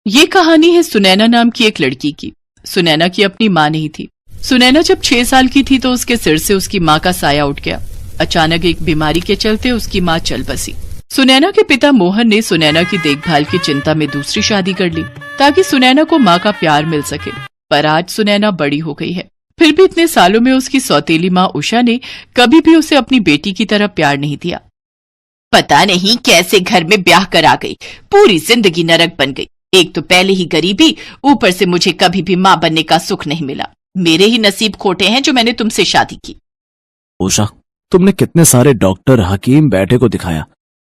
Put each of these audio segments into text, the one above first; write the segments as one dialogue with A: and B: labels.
A: ये कहानी है सुनैना नाम की एक लड़की की। सुनैना की अपनी माँ नहीं थी। सुनैना जब 6 साल की थी तो उसके सिर से उसकी माँ का साया उठ गया। अचानक एक बीमारी के चलते उसकी माँ चल बसी। सुनैना के पिता मोहन ने सुनैना की देखभाल की चिंता में दूसरी शादी कर ली ताकि सुनैना को माँ का प्यार मिल सके। पर आज सुनैना बड़ी हो गई है, फिर भी इतने सालों में उसकी सौतेली माँ उषा ने कभी भी उसे अपनी बेटी की तरह प्यार नहीं दिया।
B: पता नहीं कैसे घर में ब्याह कर आ गई, पूरी जिंदगी नरक बन गई। एक तो पहले ही गरीबी, ऊपर से मुझे कभी भी माँ बनने का सुख नहीं मिला। मेरे ही नसीब खोटे हैं जो मैंने तुमसे शादी की।
C: उषा, तुमने कितने सारे डॉक्टर, हकीम बैठे को दिखाया,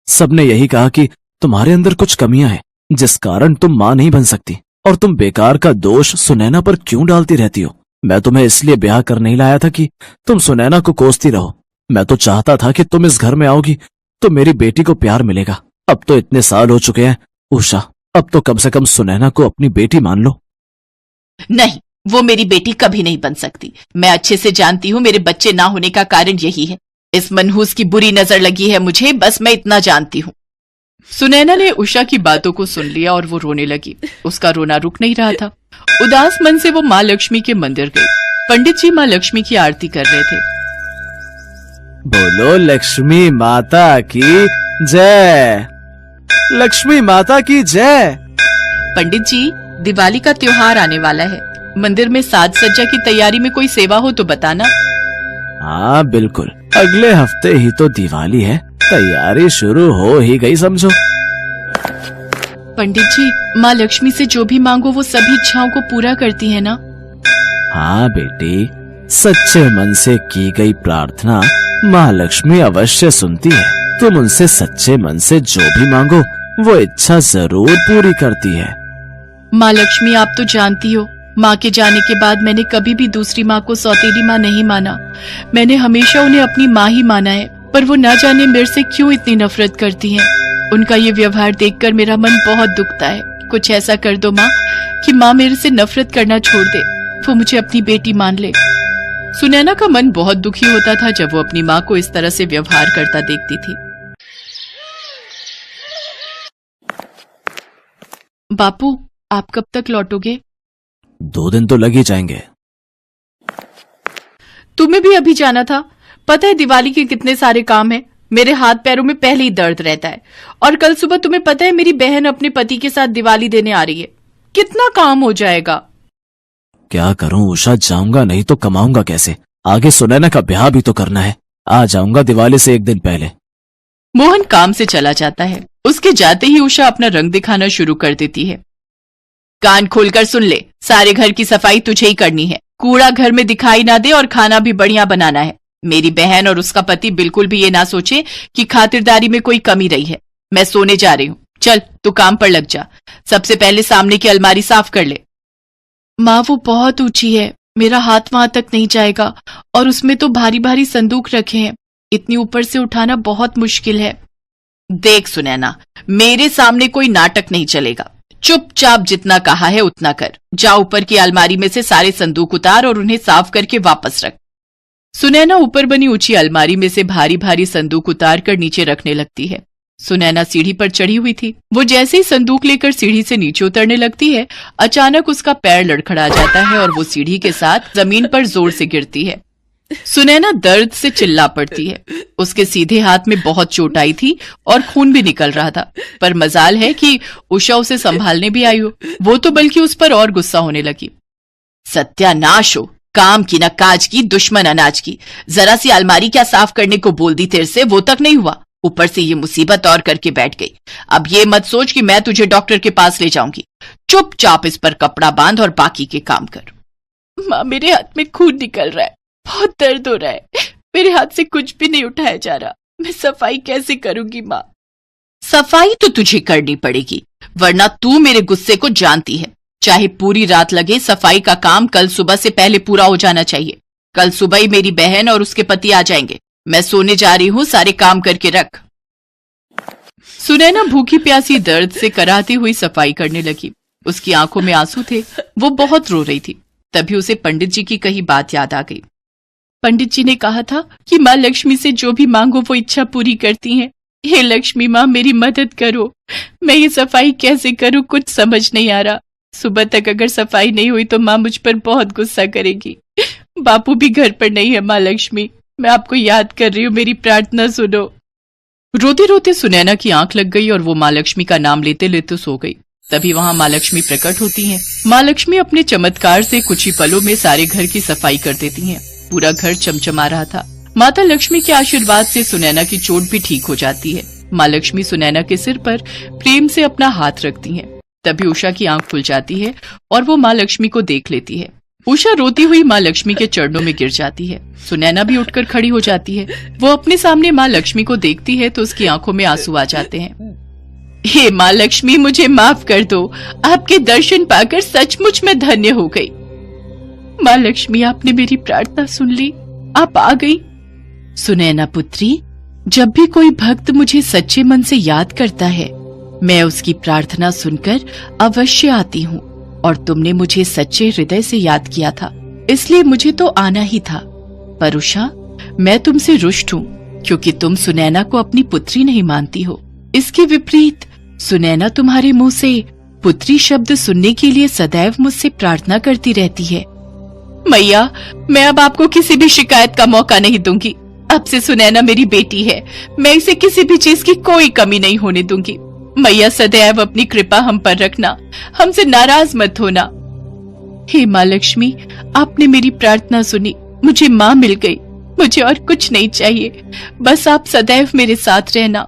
C: सबने यही कहा कि तुम्हारे अंदर कुछ कमियां हैं जिस कारण तुम माँ नहीं बन सकती। और तुम बेकार का दोष सुनैना पर क्यों डालती रहती हो? मैं तुम्हें इसलिए ब्याह कर नहीं लाया था कि तुम सुनैना को कोसती रहो। मैं तो चाहता था कि तुम इस घर में आओगी तो मेरी बेटी को प्यार मिलेगा। अब तो इतने साल हो चुके हैं उषा, अब तो कम से कम सुनैना को अपनी बेटी मान लो।
B: नहीं, वो मेरी बेटी कभी नहीं बन सकती। मैं अच्छे से जानती हूँ मेरे बच्चे ना होने का कारण यही है। इस मनहूस की बुरी नजर लगी है मुझे, बस मैं इतना जानती हूँ।
A: सुनैना ने उषा की बातों को सुन लिया और वो रोने लगी। उसका रोना रुक नहीं रहा था। उदास मन से वो माँ लक्ष्मी के मंदिर गई। पंडित जी माँ लक्ष्मी की आरती कर रहे थे।
C: बोलो लक्ष्मी माता की जय, लक्ष्मी माता की जय।
A: पंडित जी, दिवाली का त्योहार आने वाला है, मंदिर में साज सज्जा की तैयारी में कोई सेवा हो तो बताना।
C: हाँ बिल्कुल, अगले हफ्ते ही तो दिवाली है, तैयारी शुरू हो ही गई समझो।
A: पंडित जी, माँ लक्ष्मी से जो भी मांगो वो सभी इच्छाओं को पूरा करती है ना?
C: हाँ बेटी, सच्चे मन से की गई प्रार्थना माँ लक्ष्मी अवश्य सुनती है। तुम उनसे सच्चे मन से जो भी मांगो वो इच्छा जरूर पूरी करती है।
A: माँ लक्ष्मी, आप तो जानती हो, माँ के जाने के बाद मैंने कभी भी दूसरी माँ को सौतेली माँ नहीं माना। मैंने हमेशा उन्हें अपनी माँ ही माना है, पर वो ना जाने मेरे से क्यों इतनी नफरत करती हैं। उनका ये व्यवहार देखकर मेरा मन बहुत दुखता है। कुछ ऐसा कर दो माँ कि माँ मेरे से नफरत करना छोड़ दे, वो मुझे अपनी बेटी मान ले। सुनैना का मन बहुत दुखी होता था जब वो अपनी माँ को इस तरह से व्यवहार करता देखती थी। बापू, आप कब तक लौटोगे?
C: 2 दिन तो लग ही जाएंगे।
A: तुम्हें भी अभी जाना था? पता है दिवाली के कितने सारे काम हैं। मेरे हाथ पैरों में पहले ही दर्द रहता है। और कल सुबह तुम्हें पता है मेरी बहन अपने पति के साथ दिवाली देने आ रही है। कितना काम हो जाएगा।
C: क्या करूं उषा, जाऊंगा नहीं तो कमाऊंगा कैसे? आगे सुनैना का ब्याह भी तो करना है। आ जाऊंगा दिवाली से 1 दिन पहले।
A: मोहन काम से चला जाता है। उसके जाते ही उषा अपना रंग दिखाना शुरू कर देती है।
B: कान खोलकर सुन ले, सारे घर की सफाई तुझे ही करनी है। कूड़ा घर में दिखाई ना दे और खाना भी बढ़िया बनाना है। मेरी बहन और उसका पति बिल्कुल भी ये ना सोचे कि खातिरदारी में कोई कमी रही है। मैं सोने जा रही हूँ, चल तू काम पर लग जा। सबसे पहले सामने की अलमारी साफ कर ले।
A: माँ, वो बहुत ऊंची है, मेरा हाथ वहां तक नहीं जाएगा, और उसमें तो भारी भारी संदूक रखे हैं। इतनी ऊपर से उठाना बहुत मुश्किल है।
B: देख सुनैना, मेरे सामने कोई नाटक नहीं चलेगा। चुपचाप जितना कहा है उतना कर। जा ऊपर की अलमारी में से सारे संदूक उतार और उन्हें साफ करके वापस रख।
A: सुनैना ऊपर बनी ऊंची अलमारी में से भारी भारी संदूक उतार कर नीचे रखने लगती है। सुनैना सीढ़ी पर चढ़ी हुई थी। वो जैसे ही संदूक लेकर सीढ़ी से नीचे उतरने लगती है, अचानक उसका पैर लड़खड़ा जाता है और वो सीढ़ी के साथ जमीन पर जोर से गिरती है। सुनैना दर्द से चिल्ला पड़ती है। उसके सीधे हाथ में बहुत चोट आई थी और खून भी निकल रहा था। पर मजाल है कि उषा उसे संभालने भी आई हो। वो तो बल्कि उस पर और गुस्सा होने लगी।
B: सत्यानाश हो, काम की न काज की, दुश्मन अनाज की। जरा सी अलमारी क्या साफ करने को बोल दी तेरे से, वो तक नहीं हुआ। ऊपर से ये मुसीबत और करके बैठ गई। अब ये मत सोच कि मैं तुझे डॉक्टर के पास ले जाऊंगी। चुपचाप इस पर कपड़ा बांध और बाकी के काम कर।
A: माँ, मेरे हाथ में खून निकल रहा है, बहुत दर्द हो रहा है। मेरे हाथ से कुछ भी नहीं उठाया जा रहा। मैं सफाई कैसे करूंगी माँ?
B: सफाई तो तुझे करनी पड़ेगी, वरना तू मेरे गुस्से को जानती है। चाहे पूरी रात लगे, सफाई का काम कल सुबह से पहले पूरा हो जाना चाहिए। कल सुबह ही मेरी बहन और उसके पति आ जाएंगे। मैं सोने जा रही हूँ, सारे काम करके रख।
A: सुनैना भूखी प्यासी दर्द से कराहती हुई सफाई करने लगी। उसकी आंखों में आंसू थे। वो बहुत रो रही थी। तभी उसे पंडित जी की कही बात याद आ गई। पंडित जी ने कहा था कि माँ लक्ष्मी से जो भी मांगो वो इच्छा पूरी करती हैं। हे लक्ष्मी माँ, मेरी मदद करो। मैं ये सफाई कैसे करूँ, कुछ समझ नहीं आ रहा। सुबह तक अगर सफाई नहीं हुई तो माँ मुझ पर बहुत गुस्सा करेगी। बापू भी घर पर नहीं है। माँ लक्ष्मी, मैं आपको याद कर रही हूँ, मेरी प्रार्थना सुनो। रोते रोते सुनैना की आंख लग गई और वो माँ लक्ष्मी का नाम लेते लेते सो गई। तभी वहां माँ लक्ष्मी प्रकट होती हैं। माँ लक्ष्मी अपने चमत्कार से कुछ ही पलों में सारे घर की सफाई कर देती हैं। पूरा घर चमचमा रहा था। माता लक्ष्मी के आशीर्वाद से सुनैना की चोट भी ठीक हो जाती है। माँ लक्ष्मी सुनैना के सिर पर प्रेम से अपना हाथ रखती हैं। तभी उषा की आंख खुल जाती है और वो माँ लक्ष्मी को देख लेती है। उषा रोती हुई माँ लक्ष्मी के चरणों में गिर जाती है। सुनैना भी उठकर खड़ी हो जाती है। वो अपने सामने माँ लक्ष्मी को देखती है तो उसकी आंखों में आंसू आ जाते हैं। हे माँ लक्ष्मी, मुझे माफ कर दो। आपके दर्शन पाकर सचमुच मैं धन्य हो गई। माँ लक्ष्मी, आपने मेरी प्रार्थना सुन ली, आप आ गई। सुनैना पुत्री, जब भी कोई भक्त मुझे सच्चे मन से याद करता है, मैं उसकी प्रार्थना सुनकर अवश्य आती हूँ। और तुमने मुझे सच्चे हृदय से याद किया था, इसलिए मुझे तो आना ही था। पर उषा, मैं तुमसे रुष्ट हूँ क्योंकि तुम सुनैना को अपनी पुत्री नहीं मानती हो। इसके विपरीत सुनैना तुम्हारे मुंह से पुत्री शब्द सुनने के लिए सदैव मुझसे प्रार्थना करती रहती है। मैया, मैं अब आपको किसी भी शिकायत का मौका नहीं दूंगी। अब से सुनैना मेरी बेटी है। मैं इसे किसी भी चीज की कोई कमी नहीं होने दूंगी। मैया, सदैव अपनी कृपा हम पर रखना, हमसे नाराज मत होना। हे माँ लक्ष्मी, आपने मेरी प्रार्थना सुनी, मुझे माँ मिल गई। मुझे और कुछ नहीं चाहिए, बस आप सदैव मेरे साथ रहना।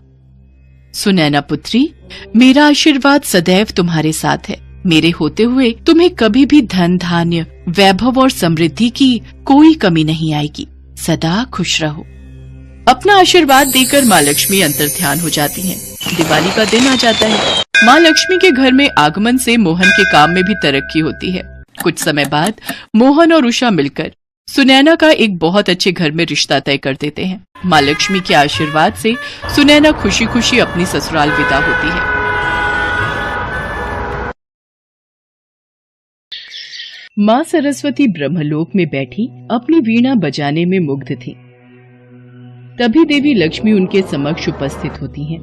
A: सुनैना पुत्री, मेरा आशीर्वाद सदैव तुम्हारे साथ है। मेरे होते हुए तुम्हें कभी भी धन धान्य, वैभव और समृद्धि की कोई कमी नहीं आएगी। सदा खुश रहो। अपना आशीर्वाद देकर माँ लक्ष्मी अंतर्ध्यान हो जाती हैं। दिवाली का दिन आ जाता है। माँ लक्ष्मी के घर में आगमन से मोहन के काम में भी तरक्की होती है। कुछ समय बाद मोहन और उषा मिलकर सुनैना का एक बहुत अच्छे घर में रिश्ता तय कर देते हैं। माँ लक्ष्मी के आशीर्वाद से सुनैना खुशी खुशी अपनी ससुराल विदा होती है। माँ सरस्वती ब्रह्मलोक में बैठी अपनी वीणा बजाने में मुग्ध थी। तभी देवी लक्ष्मी उनके समक्ष उपस्थित होती हैं।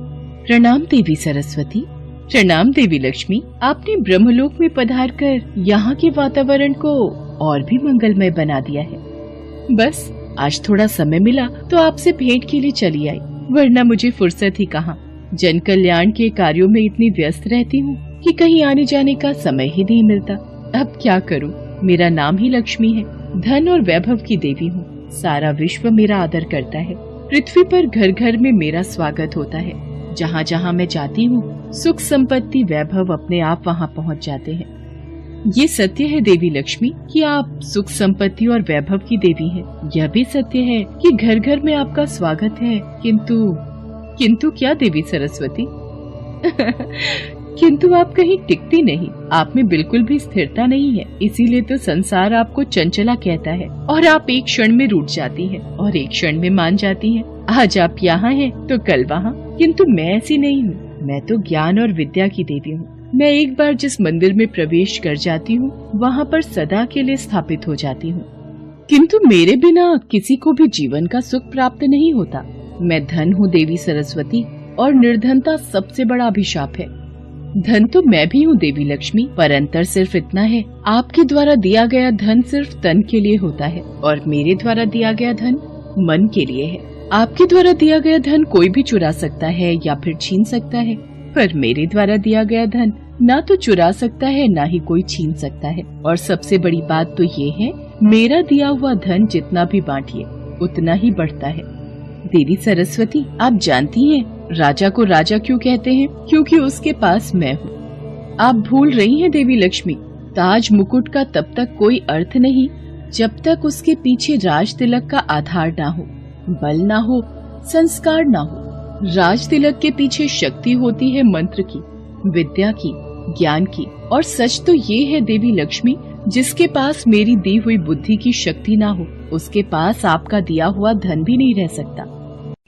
A: प्रणाम देवी सरस्वती। प्रणाम देवी लक्ष्मी। आपने ब्रह्मलोक में पधार कर यहाँ के वातावरण को और भी मंगलमय बना दिया है। बस आज थोड़ा समय मिला तो आपसे भेंट के लिए चली आई, वरना मुझे फुर्सत ही कहाँ। जन कल्याण के कार्यों में इतनी व्यस्त रहती हूँ कि कहीं आने जाने का समय ही नहीं मिलता। अब क्या करूँ, मेरा नाम ही लक्ष्मी है। धन और वैभव की देवी हूँ। सारा विश्व मेरा आदर करता है। पृथ्वी पर घर घर में मेरा स्वागत होता है। जहाँ जहाँ मैं जाती हूँ, सुख संपत्ति वैभव अपने आप वहाँ पहुँच जाते हैं। ये सत्य है देवी लक्ष्मी कि आप सुख संपत्ति और वैभव की देवी हैं। यह भी सत्य है कि घर घर में आपका स्वागत है। किंतु क्या देवी सरस्वती? किंतु आप कहीं टिकती नहीं। आप में बिल्कुल भी स्थिरता नहीं है। इसीलिए तो संसार आपको चंचला कहता है और आप एक क्षण में रूठ जाती हैं और एक क्षण में मान जाती हैं। आज आप यहाँ हैं तो कल वहाँ। किंतु मैं ऐसी नहीं हूँ। मैं तो ज्ञान और विद्या की देवी हूँ। मैं एक बार जिस मंदिर में प्रवेश कर जाती हूँ, वहाँ पर सदा के लिए स्थापित हो जाती हूँ। किंतु मेरे बिना किसी को भी जीवन का सुख प्राप्त नहीं होता। मैं धन हूँ देवी सरस्वती, और निर्धनता सबसे बड़ा अभिशाप है। धन तो मैं भी हूँ देवी लक्ष्मी, पर अंतर सिर्फ इतना है, आपके द्वारा दिया गया धन सिर्फ तन के लिए होता है और मेरे द्वारा दिया गया धन मन के लिए है। आपके द्वारा दिया गया धन कोई भी चुरा सकता है या फिर छीन सकता है, पर मेरे द्वारा दिया गया धन ना तो चुरा सकता है ना ही कोई छीन सकता है। और सबसे बड़ी बात तो ये है, मेरा दिया हुआ धन जितना भी बांटिए उतना ही बढ़ता है। देवी सरस्वती, आप जानती हैं राजा को राजा क्यों कहते हैं? क्योंकि उसके पास मैं हूँ। आप भूल रही हैं देवी लक्ष्मी, ताज मुकुट का तब तक कोई अर्थ नहीं जब तक उसके पीछे राज तिलक का आधार ना हो, बल ना हो, संस्कार ना हो। राज तिलक के पीछे शक्ति होती है मंत्र की, विद्या की, ज्ञान की। और सच तो ये है देवी लक्ष्मी, जिसके पास मेरी दी हुई बुद्धि की शक्ति ना हो, उसके पास आपका दिया हुआ धन भी नहीं रह सकता।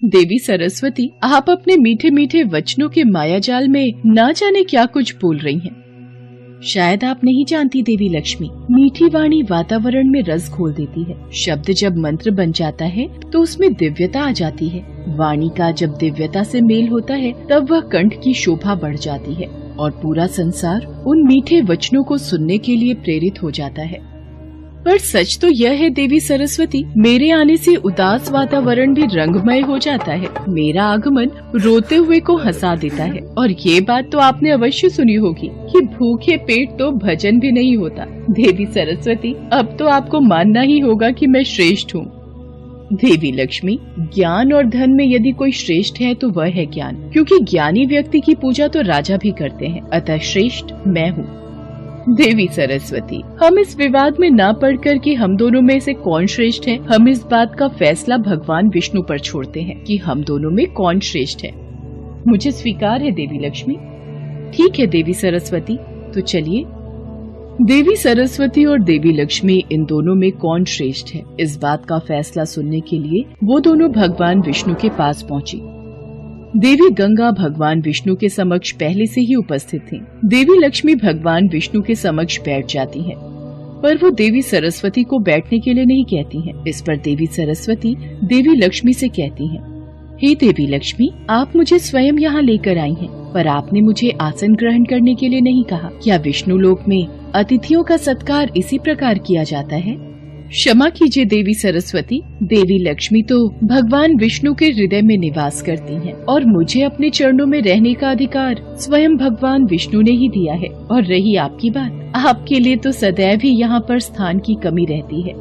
A: देवी सरस्वती, आप अपने मीठे मीठे वचनों के मायाजाल में ना जाने क्या कुछ बोल रही हैं। शायद आप नहीं जानती देवी लक्ष्मी, मीठी वाणी वातावरण में रस घोल देती है। शब्द जब मंत्र बन जाता है तो उसमें दिव्यता आ जाती है। वाणी का जब दिव्यता से मेल होता है तब वह कंठ की शोभा बढ़ जाती है और पूरा संसार उन मीठे वचनों को सुनने के लिए प्रेरित हो जाता है। पर सच तो यह है देवी सरस्वती, मेरे आने से उदास वातावरण भी रंगमय हो जाता है। मेरा आगमन रोते हुए को हंसा देता है। और ये बात तो आपने अवश्य सुनी होगी कि भूखे पेट तो भजन भी नहीं होता। देवी सरस्वती, अब तो आपको मानना ही होगा कि मैं श्रेष्ठ हूँ। देवी लक्ष्मी, ज्ञान और धन में यदि कोई श्रेष्ठ है तो वह है ज्ञान, क्योंकि ज्ञानी व्यक्ति की पूजा तो राजा भी करते हैं, अतः श्रेष्ठ मैं हूँ। देवी सरस्वती, हम इस विवाद में ना पड़कर कि हम दोनों में से कौन श्रेष्ठ है, हम इस बात का फैसला भगवान विष्णु पर छोड़ते हैं कि हम दोनों में कौन श्रेष्ठ है। मुझे स्वीकार है देवी लक्ष्मी। ठीक है देवी सरस्वती, तो चलिए। देवी सरस्वती और देवी लक्ष्मी इन दोनों में कौन श्रेष्ठ है, इस बात का फैसला सुनने के लिए वो दोनों भगवान विष्णु के पास पहुंची। देवी गंगा भगवान विष्णु के समक्ष पहले से ही उपस्थित थीं। देवी लक्ष्मी भगवान विष्णु के समक्ष बैठ जाती हैं, पर वो देवी सरस्वती को बैठने के लिए नहीं कहती हैं। इस पर देवी सरस्वती देवी लक्ष्मी से कहती हैं, हे देवी लक्ष्मी, आप मुझे स्वयं यहाँ लेकर आई हैं, पर आपने मुझे आसन ग्रहण करने के लिए नहीं कहा। क्या विष्णु लोक में अतिथियों का सत्कार इसी प्रकार किया जाता है? क्षमा कीजिए देवी सरस्वती, देवी लक्ष्मी तो भगवान विष्णु के हृदय में निवास करती हैं और मुझे अपने चरणों में रहने का अधिकार स्वयं भगवान विष्णु ने ही दिया है। और रही आपकी बात, आपके लिए तो सदैव ही यहाँ पर स्थान की कमी रहती है।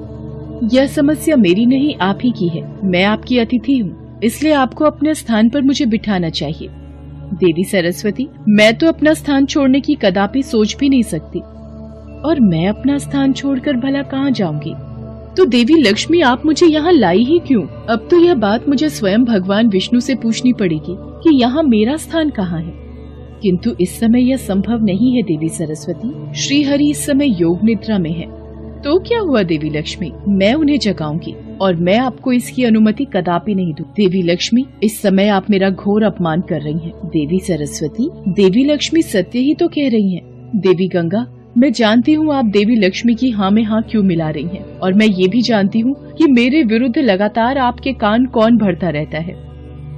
A: यह समस्या मेरी नहीं, आप ही की है। मैं आपकी अतिथि हूँ, इसलिए आपको अपने स्थान पर मुझे बिठाना चाहिए। देवी सरस्वती, मैं तो अपना स्थान छोड़ने की कदापि सोच भी नहीं सकती, और मैं अपना स्थान छोड़कर भला कहाँ जाऊंगी? तो देवी लक्ष्मी, आप मुझे यहाँ लाई ही क्यों? अब तो यह बात मुझे स्वयं भगवान विष्णु से पूछनी पड़ेगी कि यहाँ मेरा स्थान कहाँ है। किंतु इस समय यह संभव नहीं है देवी सरस्वती। श्री हरि इस समय योग निद्रा में है। तो क्या हुआ देवी लक्ष्मी, मैं उन्हें जगाऊंगी और मैं आपको इसकी अनुमति कदापि नहीं दूं। देवी लक्ष्मी, इस समय आप मेरा घोर अपमान कर रही हैं। देवी सरस्वती, देवी लक्ष्मी सत्य ही तो कह रही हैं। देवी गंगा, मैं जानती हूँ आप देवी लक्ष्मी की हाँ में हाँ क्यों मिला रही हैं, और मैं ये भी जानती हूँ कि मेरे विरुद्ध लगातार आपके कान कौन भरता रहता है।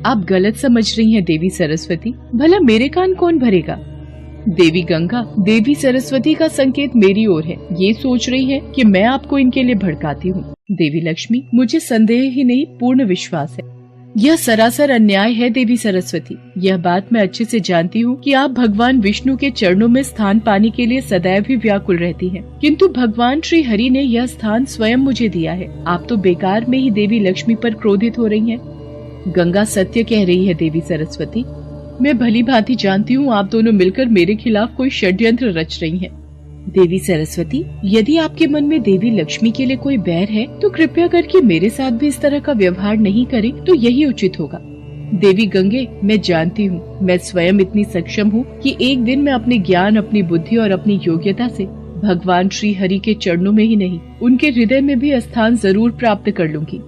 A: आप गलत समझ रही हैं देवी सरस्वती, भला मेरे कान कौन भरेगा? देवी गंगा, देवी सरस्वती का संकेत मेरी ओर है, ये सोच रही है कि मैं आपको इनके लिए भड़काती हूँ। देवी लक्ष्मी, मुझे संदेह ही नहीं पूर्ण विश्वास है। यह सरासर अन्याय है देवी सरस्वती। यह बात मैं अच्छे से जानती हूँ कि आप भगवान विष्णु के चरणों में स्थान पाने के लिए सदैव ही व्याकुल रहती हैं, किंतु भगवान श्री हरि ने यह स्थान स्वयं मुझे दिया है। आप तो बेकार में ही देवी लक्ष्मी पर क्रोधित हो रही हैं। गंगा सत्य कह रही है देवी सरस्वती। मैं भली भांति जानती हूँ आप दोनों मिलकर मेरे खिलाफ कोई षड्यंत्र रच रही हैं। देवी सरस्वती, यदि आपके मन में देवी लक्ष्मी के लिए कोई बैर है तो कृपया करके मेरे साथ भी इस तरह का व्यवहार नहीं करें, तो यही उचित होगा। देवी गंगे, मैं जानती हूँ, मैं स्वयं इतनी सक्षम हूँ कि एक दिन मैं अपने ज्ञान, अपनी बुद्धि और अपनी योग्यता से भगवान श्री हरि के चरणों में ही नहीं, उनके हृदय में भी स्थान जरूर प्राप्त कर लूंगी।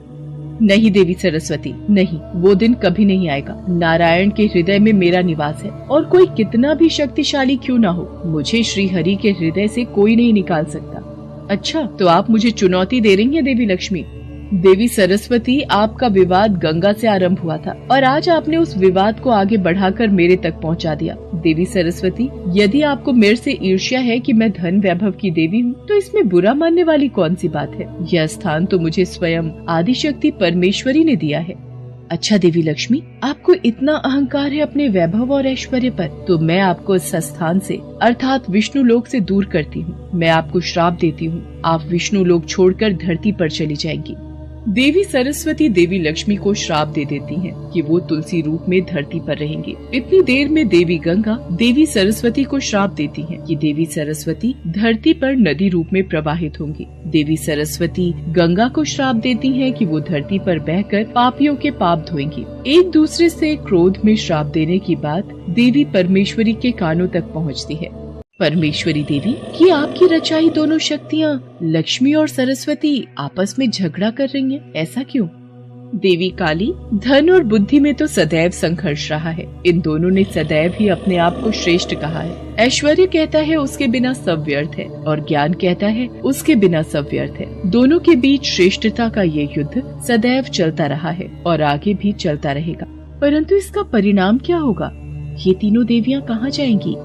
A: नहीं देवी सरस्वती, नहीं, वो दिन कभी नहीं आएगा। नारायण के हृदय में मेरा निवास है, और कोई कितना भी शक्तिशाली क्यों ना हो, मुझे श्री हरि के हृदय से कोई नहीं निकाल सकता। अच्छा, तो आप मुझे चुनौती दे रही हैं देवी लक्ष्मी। देवी सरस्वती, आपका विवाद गंगा से आरंभ हुआ था और आज आपने उस विवाद को आगे बढ़ाकर मेरे तक पहुंचा दिया। देवी सरस्वती, यदि आपको मेरे से ईर्ष्या है कि मैं धन वैभव की देवी हूँ, तो इसमें बुरा मानने वाली कौन सी बात है? यह स्थान तो मुझे स्वयं आदिशक्ति परमेश्वरी ने दिया है। अच्छा देवी लक्ष्मी, आपको इतना अहंकार है अपने वैभव और ऐश्वर्य पर, तो मैं आपको इस स्थान से अर्थात विष्णु लोक से दूर करती हूँ। मैं आपको श्राप देती हूँ, आप विष्णु लोक छोड़कर धरती पर चली जाएंगी। देवी सरस्वती देवी लक्ष्मी को श्राप दे देती हैं कि वो तुलसी रूप में धरती पर रहेंगी। इतनी देर में देवी गंगा देवी सरस्वती को श्राप देती हैं कि देवी सरस्वती धरती पर नदी रूप में प्रवाहित होंगी। देवी सरस्वती गंगा को श्राप देती हैं कि वो धरती पर बहकर पापियों के पाप धोएंगी। एक दूसरे से क्रोध में श्राप देने की बात देवी परमेश्वरी के कानों तक पहुँचती है। परमेश्वरी देवी, कि आपकी रचाई दोनों शक्तियाँ लक्ष्मी और सरस्वती आपस में झगड़ा कर रही हैं, ऐसा क्यों? देवी काली, धन और बुद्धि में तो सदैव संघर्ष रहा है। इन दोनों ने सदैव ही अपने आप को श्रेष्ठ कहा है। ऐश्वर्य कहता है उसके बिना सब व्यर्थ है और ज्ञान कहता है उसके बिना सब व्यर्थ है। दोनों के बीच श्रेष्ठता का ये युद्ध सदैव चलता रहा है और आगे भी चलता रहेगा। परंतु इसका परिणाम क्या होगा? ये तीनों देवियां कहाँ जाएंगी?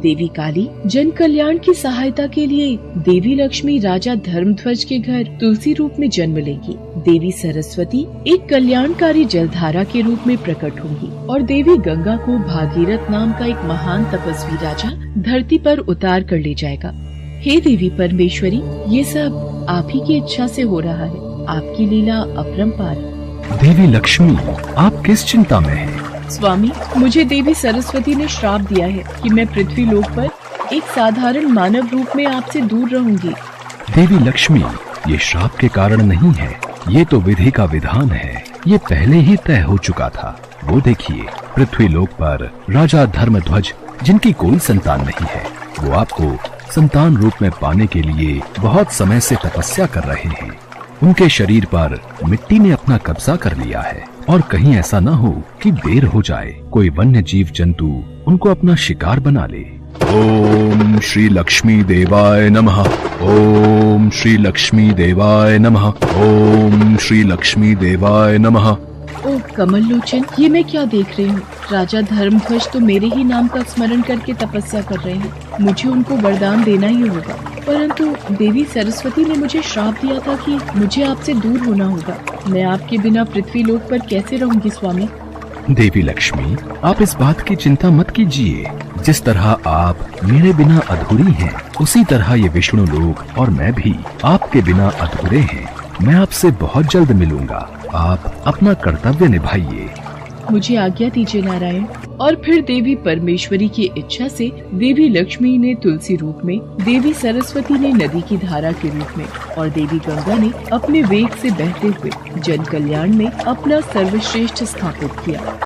A: देवी काली जन कल्याण की सहायता के लिए देवी लक्ष्मी राजा धर्मध्वज के घर तुलसी रूप में जन्म लेगी। देवी सरस्वती एक कल्याणकारी जलधारा के रूप में प्रकट होंगी और देवी गंगा को भागीरथ नाम का एक महान तपस्वी राजा धरती पर उतार कर ले जाएगा। हे देवी परमेश्वरी, ये सब आप ही की इच्छा से हो रहा है। आपकी लीला अपरंपार।
D: देवी लक्ष्मी, आप किस चिंता में हैं?
A: स्वामी, मुझे देवी सरस्वती ने श्राप दिया है कि मैं पृथ्वी लोक पर एक साधारण मानव रूप में आपसे दूर रहूंगी।
D: देवी लक्ष्मी, ये श्राप के कारण नहीं है, ये तो विधि का विधान है। ये पहले ही तय हो चुका था। वो देखिए, पृथ्वी लोक पर राजा धर्मध्वज, जिनकी कोई संतान नहीं है, वो आपको संतान रूप में पाने के लिए बहुत समय से तपस्या कर रहे हैं। उनके शरीर पर मिट्टी ने अपना कब्जा कर लिया है और कहीं ऐसा न हो कि देर हो जाए, कोई वन्य जीव जंतु उनको अपना शिकार बना ले। ओम श्री लक्ष्मी देवाय नमः। ओम श्री लक्ष्मी देवाय नमः। ओम श्री लक्ष्मी देवाय नमः।
A: ओ कमल लोचन, ये मैं क्या देख रही हूँ? राजा धर्मध्वज तो मेरे ही नाम का स्मरण करके तपस्या कर रहे हैं। मुझे उनको वरदान देना ही होगा। परंतु देवी सरस्वती ने मुझे श्राप दिया था कि मुझे आपसे दूर होना होगा। मैं आपके बिना पृथ्वी लोक पर कैसे रहूंगी स्वामी?
D: देवी लक्ष्मी, आप इस बात की चिंता मत कीजिए। जिस तरह आप मेरे बिना अधूरी हैं, उसी तरह ये विष्णु लोक और मैं भी आपके बिना अधूरे हैं। मैं आपसे बहुत जल्द मिलूंगा। आप अपना कर्तव्य निभाइए।
A: मुझे आज्ञा दीजिए नारायण। और फिर देवी परमेश्वरी की इच्छा से देवी लक्ष्मी ने तुलसी रूप में, देवी सरस्वती ने नदी की धारा के रूप में और देवी गंगा ने अपने वेग से बहते हुए जन कल्याण में अपना सर्वश्रेष्ठ स्थापित किया।